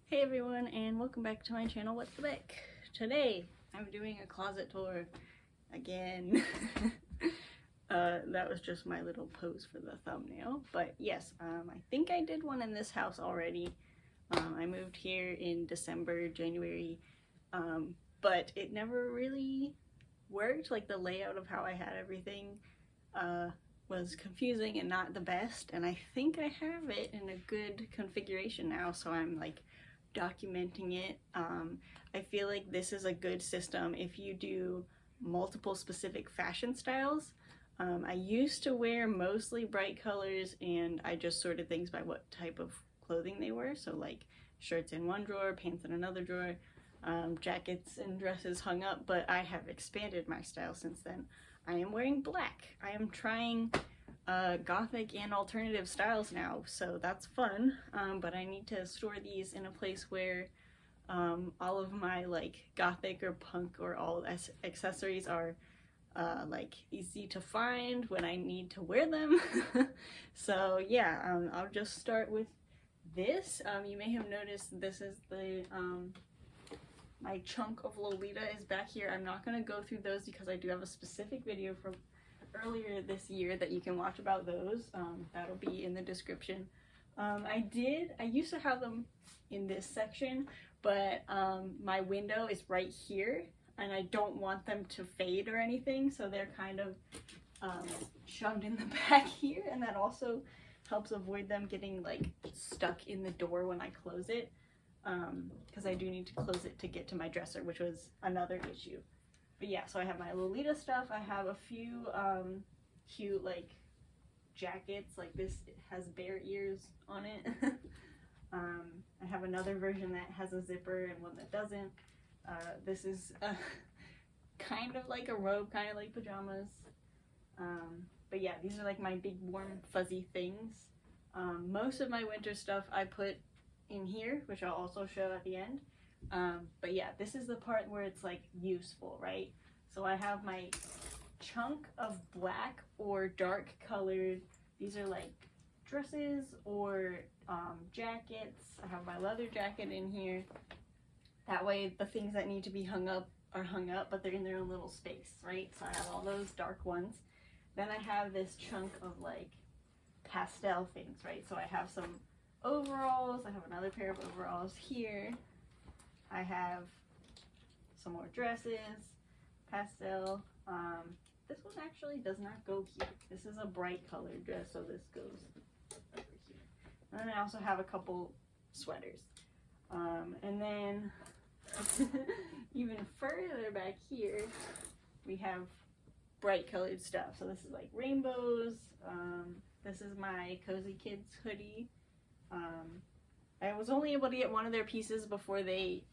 Hey everyone, and welcome back to my channel, What's the Back? Today, I'm doing a closet tour again. That was just my little pose for the thumbnail, but yes, I think I did one in this house already. I moved here in December, January, but it never really worked. Like, the layout of how I had everything was confusing and not the best, and I think I have it in a good configuration now, so I'm like documenting it. I feel like this is a good system if you do multiple specific fashion styles. I used to wear mostly bright colors, and I just sorted things by what type of clothing they were, so like shirts in one drawer, pants in another drawer, jackets and dresses hung up, but I have expanded my style since then. I am wearing black. I am trying gothic and alternative styles now, so that's fun, but I need to store these in a place where all of my like gothic or punk or all accessories are like easy to find when I need to wear them. So yeah, I'll just start with this. You may have noticed this is the my chunk of Lolita is back here. I'm not going to go through those because I do have a specific video from earlier this year that you can watch about those. That'll be in the description. I used to have them in this section, but my window is right here and I don't want them to fade or anything, so they're kind of shoved in the back here, and that also helps avoid them getting like stuck in the door when I close it, because I do need to close it to get to my dresser, which was another issue. But yeah, so I have my Lolita stuff. I have a few cute like jackets, like this has bear ears on it. I have another version that has a zipper and one that doesn't. This is kind of like a robe, kind of like pajamas. But yeah, these are like my big warm fuzzy things. Most of my winter stuff I put in here, which I'll also show at the end. But yeah, this is the part where it's like useful, right? So I have my chunk of black or dark colored, these are like dresses or jackets. I have my leather jacket in here. That way the things that need to be hung up are hung up, but they're in their own little space, right? So I have all those dark ones. Then I have this chunk of like pastel things, right? So I have some overalls. I have another pair of overalls here. I have some more dresses, pastel. This one actually does not go here. This is a bright colored dress, so this goes over here. And then I also have a couple sweaters. And then even further back here, we have bright colored stuff. So this is like rainbows. This is my Cozy Kids hoodie. I was only able to get one of their pieces before they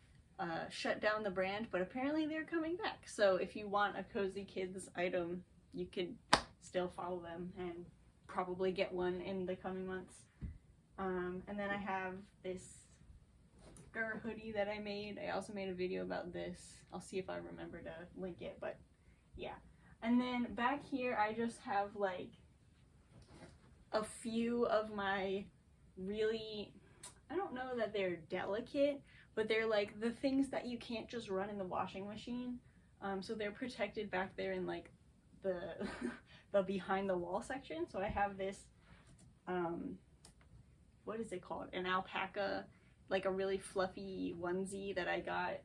shut down the brand, but apparently they're coming back. So if you want a Cozy Kids item, you could still follow them and probably get one in the coming months. And then I have this hoodie that I made. I also made a video about this. I'll see if I remember to link it, but yeah. And then back here I just have like a few of my really, I don't know that they're delicate, but they're like the things that you can't just run in the washing machine. So they're protected back there in like the the behind the wall section. So I have this what is it called? An alpaca, like a really fluffy onesie that I got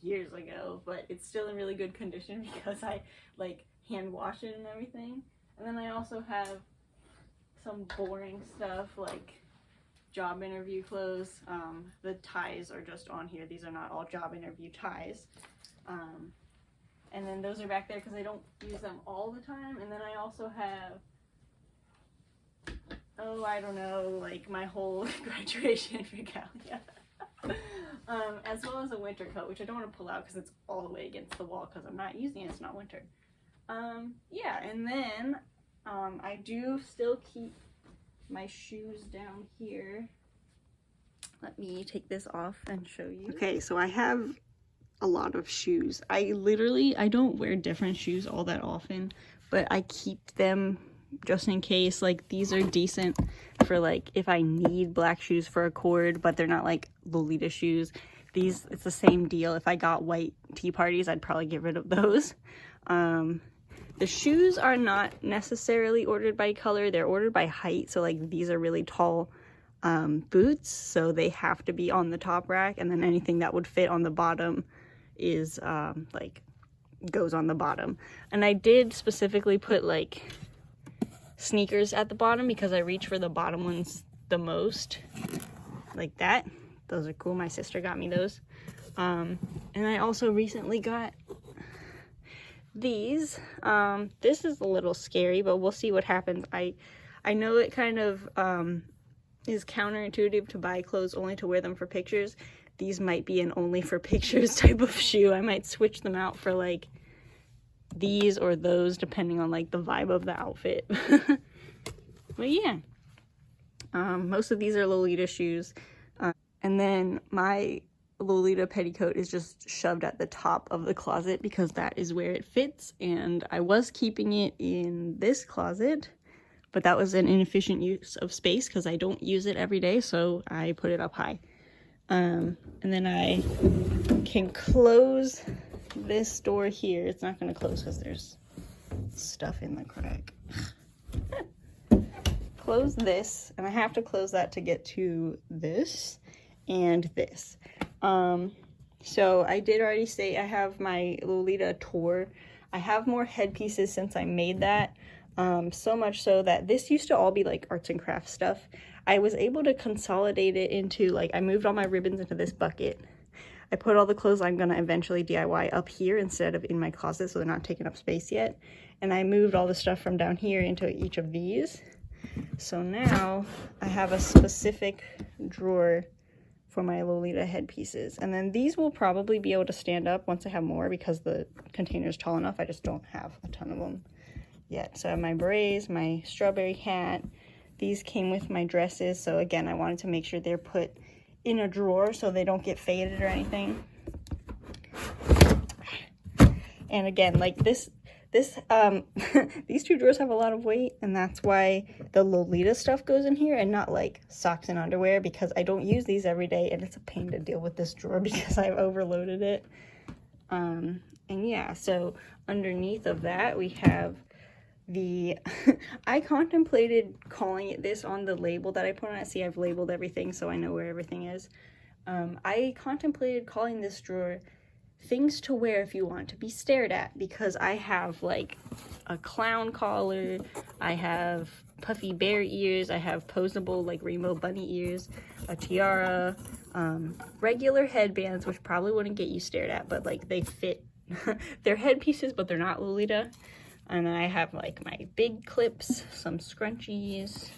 years ago, but it's still in really good condition because I like hand wash it and everything. And then I also have some boring stuff like job interview clothes. The ties are just on here. These are not all job interview ties. And then those are back there because I don't use them all the time. And then I also have, oh, I don't know, like my whole graduation regalia. As well as a winter coat, which I don't want to pull out because it's all the way against the wall because I'm not using it, it's not winter. Yeah, and then I do still keep my shoes down here. Let me take this off and show you. Okay, so I have a lot of shoes. I don't wear different shoes all that often, but I keep them just in case. Like, these are decent for like if I need black shoes for a cord, but they're not like Lolita shoes. These, it's the same deal. If I got white tea parties, I'd probably get rid of those. The shoes are not necessarily ordered by color, they're ordered by height. So like these are really tall boots, so they have to be on the top rack, and then anything that would fit on the bottom is like goes on the bottom. And I did specifically put like sneakers at the bottom because I reach for the bottom ones the most, like that. Those are cool. My sister got me those. And I also recently got these. This is a little scary, but we'll see what happens. I know it kind of is counterintuitive to buy clothes only to wear them for pictures. These might be an only for pictures type of shoe. I might switch them out for like these or those depending on like the vibe of the outfit. But yeah, most of these are Lolita shoes. And then my Lolita petticoat is just shoved at the top of the closet because that is where it fits, and I was keeping it in this closet, but that was an inefficient use of space because I don't use it every day, so I put it up high. And then I can close this door here. It's not going to close because there's stuff in the crack. Close this, and I have to close that to get to this and this. So I did already say I have my Lolita tour. I have more headpieces since I made that. So much so that this used to all be like arts and crafts stuff. I was able to consolidate it into like, I moved all my ribbons into this bucket. I put all the clothes I'm gonna eventually DIY up here instead of in my closet, so they're not taking up space yet. And I moved all the stuff from down here into each of these. So now I have a specific drawer for my Lolita headpieces. And then these will probably be able to stand up once I have more because the container is tall enough. I just don't have a ton of them yet. So I have my berets, my strawberry hat. These came with my dresses. So again, I wanted to make sure they're put in a drawer so they don't get faded or anything. And again, like this these two drawers have a lot of weight, and that's why the Lolita stuff goes in here and not like socks and underwear, because I don't use these every day and it's a pain to deal with this drawer because I've overloaded it. And yeah, so underneath of that we have the I contemplated calling it this on the label that I put on it. See, I've labeled everything so I know where everything is. I contemplated calling this drawer things to wear if you want to be stared at, because I have like a clown collar, I have puffy bear ears, I have posable like rainbow bunny ears, a tiara, regular headbands, which probably wouldn't get you stared at, but like they fit. They're headpieces, but they're not Lolita. And I have like my big clips, some scrunchies,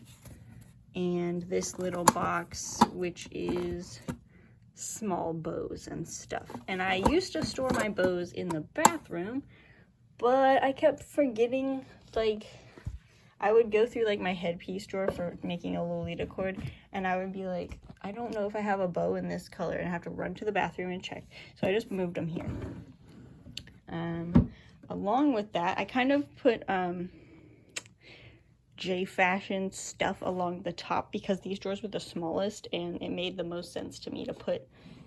and this little box, which is small bows and stuff. And I used to store my bows in the bathroom, but I kept forgetting. Like, I would go through like my headpiece drawer for making a Lolita cord, and I would be like, I don't know if I have a bow in this color, and I have to run to the bathroom and check. So I just moved them here. Along with that, I kind of put J Fashion stuff along the top because these drawers were the smallest, and it made the most sense to me to put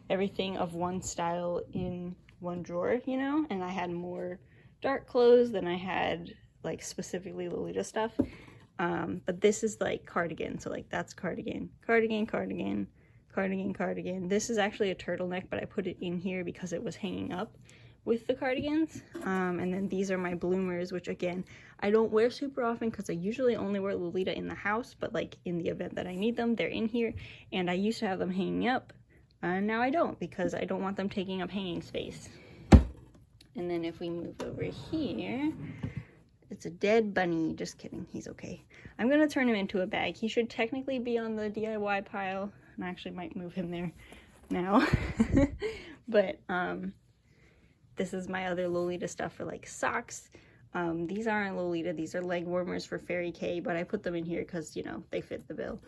everything of one style in one drawer, you know? And I had more dark clothes than I had like specifically Lolita stuff. But this is like cardigan, so like that's cardigan, cardigan, cardigan, cardigan, cardigan. This is actually a turtleneck, but I put it in here because it was hanging up with the cardigans. And then these are my bloomers, which again, I don't wear super often because I usually only wear Lolita in the house, but like in the event that I need them, they're in here. And I used to have them hanging up, and now I don't because I don't want them taking up hanging space. And then if we move over here, it's a dead bunny. Just kidding, he's okay. I'm gonna turn him into a bag. He should technically be on the DIY pile, and I actually might move him there now. But this is my other Lolita stuff for like socks. These aren't Lolita, these are leg warmers for Fairy K, but I put them in here because, you know, they fit the bill.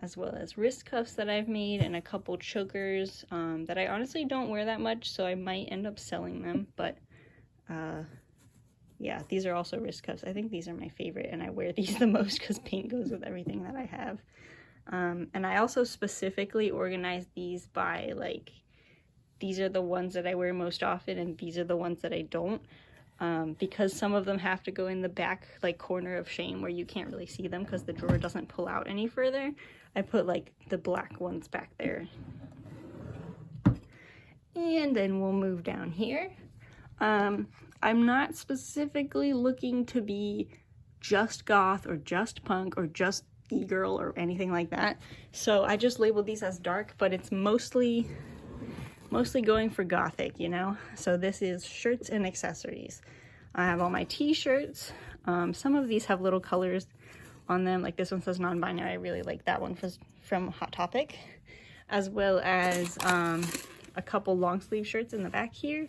As well as wrist cuffs that I've made, and a couple chokers that I honestly don't wear that much, so I might end up selling them, but yeah, these are also wrist cuffs. I think these are my favorite, and I wear these the most because paint goes with everything that I have. And I also specifically organized these by, like, these are the ones that I wear most often, and these are the ones that I don't. Because some of them have to go in the back, like, corner of shame where you can't really see them because the drawer doesn't pull out any further. I put, like, the black ones back there. And then we'll move down here. I'm not specifically looking to be just goth or just punk or just e-girl or anything like that. So I just labeled these as dark, but it's mostly going for gothic, you know? So this is shirts and accessories. I have all my t-shirts. Some of these have little colors on them. Like this one says non-binary. I really like that one from Hot Topic. As well as a couple long sleeve shirts in the back here.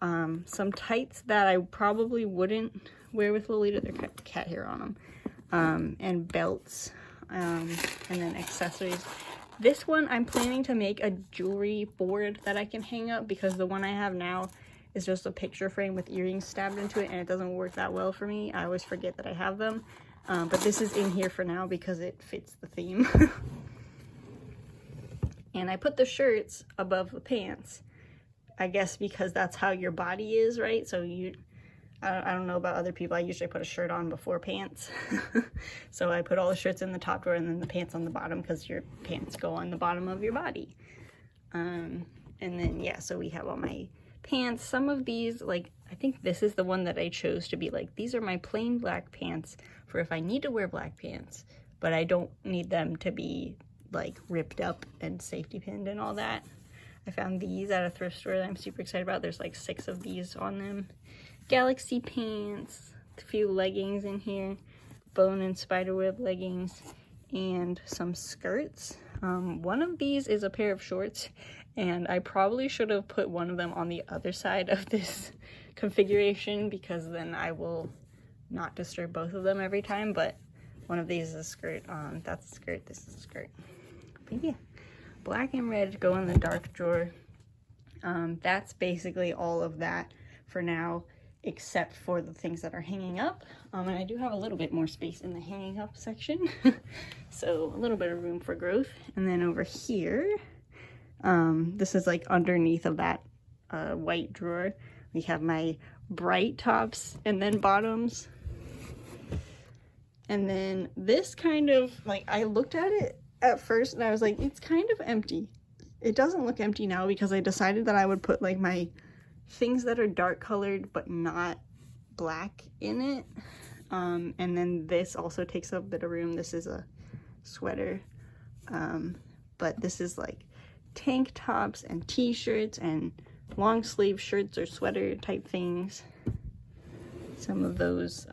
Some tights that I probably wouldn't wear with Lolita. They're cat hair on them. And belts. And then accessories. This one I'm planning to make a jewelry board that I can hang up because the one I have now is just a picture frame with earrings stabbed into it and it doesn't work that well for me. I always forget that I have them. But this is in here for now because it fits the theme. And I put the shirts above the pants. I guess because that's how your body is, right? So I don't know about other people. I usually put a shirt on before pants. So I put all the shirts in the top drawer and then the pants on the bottom because your pants go on the bottom of your body. And then, yeah, so we have all my pants. Some of these, like, I think this is the one that I chose to be like, these are my plain black pants for if I need to wear black pants, but I don't need them to be, like, ripped up and safety pinned and all that. I found these at a thrift store that I'm super excited about. There's like 6 of these on them. Galaxy pants, a few leggings in here, bone and spiderweb leggings, and some skirts. One of these is a pair of shorts, and I probably should have put one of them on the other side of this configuration because then I will not disturb both of them every time, but one of these is a skirt. That's a skirt, this is a skirt. But yeah, black and red go in the dark drawer. That's basically all of that for now, except for the things that are hanging up. And I do have a little bit more space in the hanging up section. So a little bit of room for growth. And then over here, this is like underneath of that white drawer. We have my bright tops and then bottoms. And then this kind of, like, I looked at it at first and I was like, it's kind of empty. It doesn't look empty now because I decided that I would put like my things that are dark colored but not black in it. And then this also takes up a bit of room. This is a sweater, but this is like tank tops and t-shirts and long sleeve shirts or sweater type things. Some of those,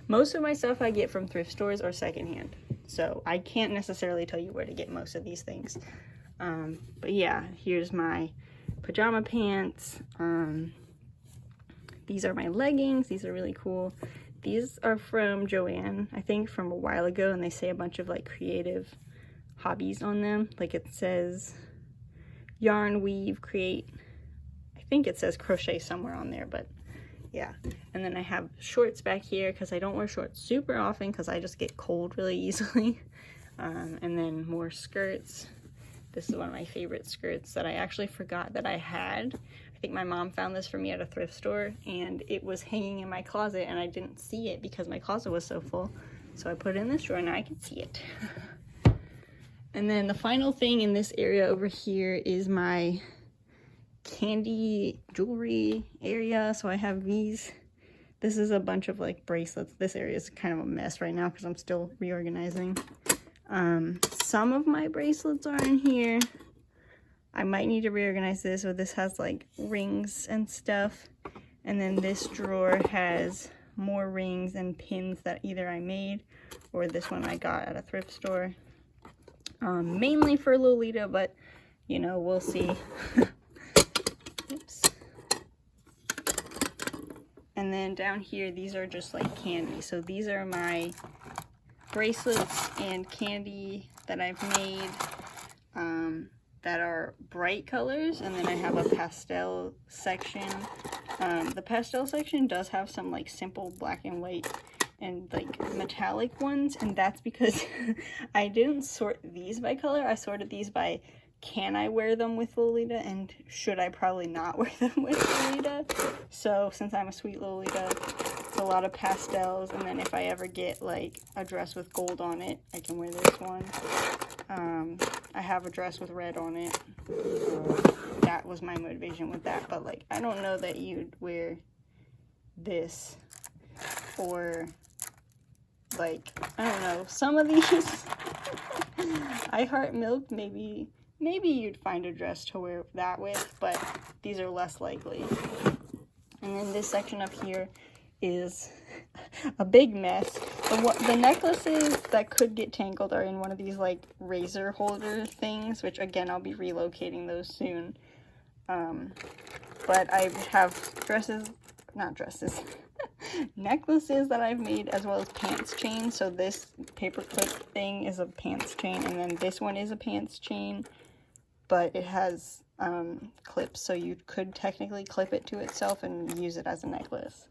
most of my stuff I get from thrift stores or secondhand, so I can't necessarily tell you where to get most of these things. But yeah, here's my pajama pants. These are my leggings. These are really cool. These are from Joann, I think from a while ago, and they say a bunch of like creative hobbies on them. Like it says yarn, weave, create. I think it says crochet somewhere on there, but yeah. And then I have shorts back here because I don't wear shorts super often because I just get cold really easily. And then more skirts. This is one of my favorite skirts that I actually forgot that I had. I think my mom found this for me at a thrift store and it was hanging in my closet and I didn't see it because my closet was so full. So I put it in this drawer and now I can see it. And then the final thing in this area over here is my candy jewelry area. So I have these. This is a bunch of like bracelets. This area is kind of a mess right now because I'm still reorganizing. Some of my bracelets are in here. I might need to reorganize this, but this has like rings and stuff. And then this drawer has more rings and pins that either I made or this one I got at a thrift store. Mainly for Lolita, but you know, we'll see. Oops. And then down here, these are just like candy. So these are my bracelets and candy that I've made that are bright colors. And then I have a pastel section The pastel section does have some like simple black and white and like metallic ones, and that's because I didn't sort these by color. I sorted these by can I wear them with Lolita and should I probably not wear them with Lolita. So since I'm a sweet Lolita, it's a lot of pastels, and then if I ever get like a dress with gold on it, I can wear this one. I have a dress with red on it. That was my motivation with that, but like I don't know that you'd wear this or like, I don't know, some of these I Heart Milk, maybe you'd find a dress to wear that with, but these are less likely. And then this section up here is a big mess. The necklaces that could get tangled are in one of these like razor holder things, which again I'll be relocating those soon. But I have necklaces that I've made, as well as pants chains. So this paperclip thing is a pants chain, and then this one is a pants chain, but it has clips, so you could technically clip it to itself and use it as a necklace.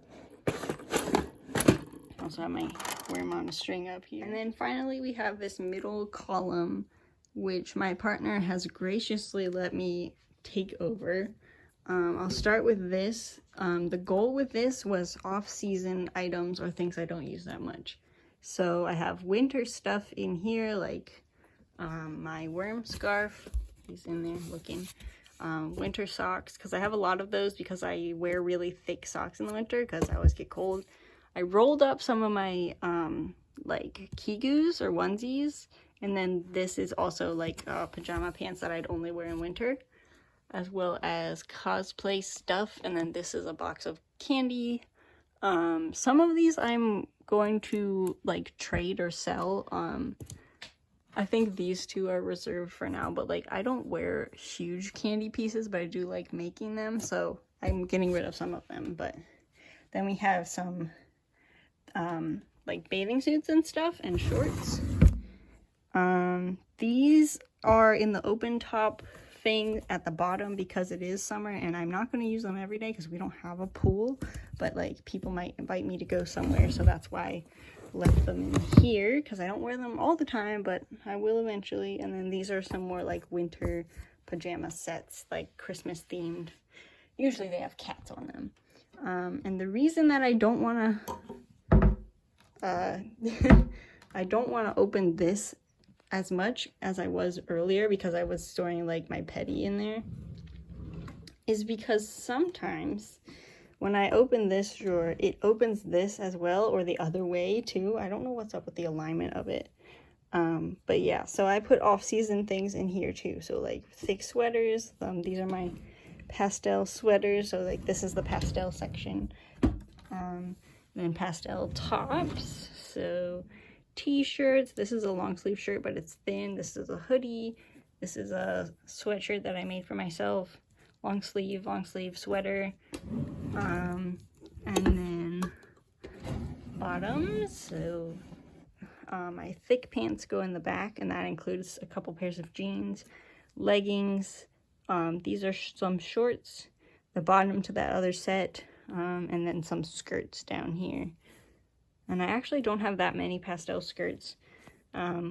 Also have my wear them on a string up here. And then finally we have this middle column, which my partner has graciously let me take over. I'll start with this. The goal with this was off-season items or things I don't use that much. So I have winter stuff in here, like my worm scarf. He's in there looking. Winter socks, because I have a lot of those because I wear really thick socks in the winter because I always get cold. I rolled up some of my like kigus or onesies, and then this is also like pajama pants that I'd only wear in winter, as well as cosplay stuff. And then this is a box of candy. Some of these I'm going to like trade or sell. I think these two are reserved for now, but like I don't wear huge candy pieces, but I do like making them, so I'm getting rid of some of them. But then we have some like bathing suits and stuff and shorts. These are in the open top thing at the bottom because it is summer and I'm not going to use them every day because we don't have a pool, but like people might invite me to go somewhere, so that's why I left them in here, because I don't wear them all the time, but I will eventually. And then these are some more like winter pajama sets, like Christmas themed. Usually they have cats on them. And the reason that I don't want to open this as much as I was earlier, because I was storing like my petty in there, is because sometimes when I open this drawer, it opens this as well, or the other way too. I don't know what's up with the alignment of it. But yeah, so I put off-season things in here too. So like thick sweaters. These are my pastel sweaters. So like this is the pastel section. Then pastel tops. So t-shirts. This is a long sleeve shirt, but it's thin. This is a hoodie. This is a sweatshirt that I made for myself. Long sleeve sweater. And then bottoms. So my thick pants go in the back, and that includes a couple pairs of jeans, leggings. These are some shorts, the bottom to that other set, and then some skirts down here. And I actually don't have that many pastel skirts,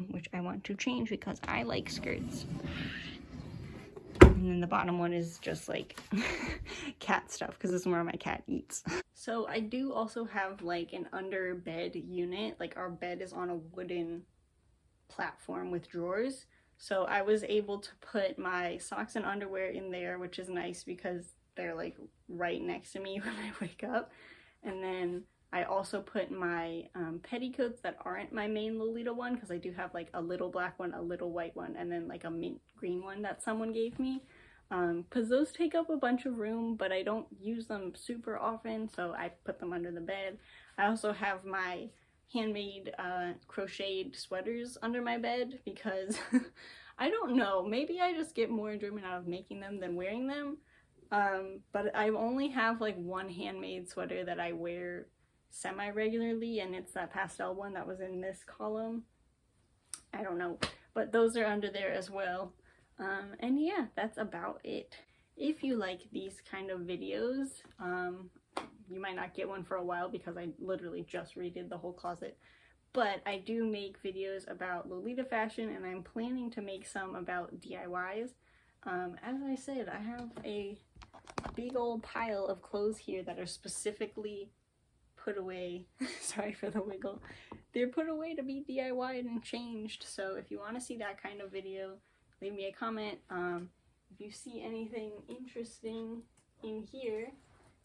which I want to change because I like skirts. And then the bottom one is just like cat stuff, because this is where my cat eats. So I do also have like an under bed unit. Like our bed is on a wooden platform with drawers. So I was able to put my socks and underwear in there, which is nice because they're like right next to me when I wake up. And then I also put my petticoats that aren't my main Lolita one, because I do have like a little black one, a little white one, and then like a mint green one that someone gave me. Because those take up a bunch of room, but I don't use them super often, so I put them under the bed. I also have my handmade crocheted sweaters under my bed because I don't know, maybe I just get more enjoyment out of making them than wearing them. But I only have like one handmade sweater that I wear semi-regularly, and it's that pastel one that was in this column. I don't know, but those are under there as well. And yeah, that's about it. if you like these kind of videos, you might not get one for a while because I literally just redid the whole closet. But I do make videos about Lolita fashion, and I'm planning to make some about DIYs. As I said, I have a big old pile of clothes here that are specifically put away. Sorry for the wiggle. They're put away to be DIY'd and changed. So if you want to see that kind of video, leave me a comment. If you see anything interesting in here,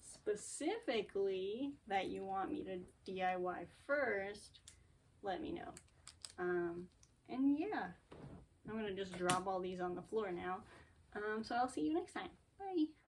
specifically that you want me to DIY first, let me know. And yeah, I'm gonna just drop all these on the floor now. So I'll see you next time. Bye.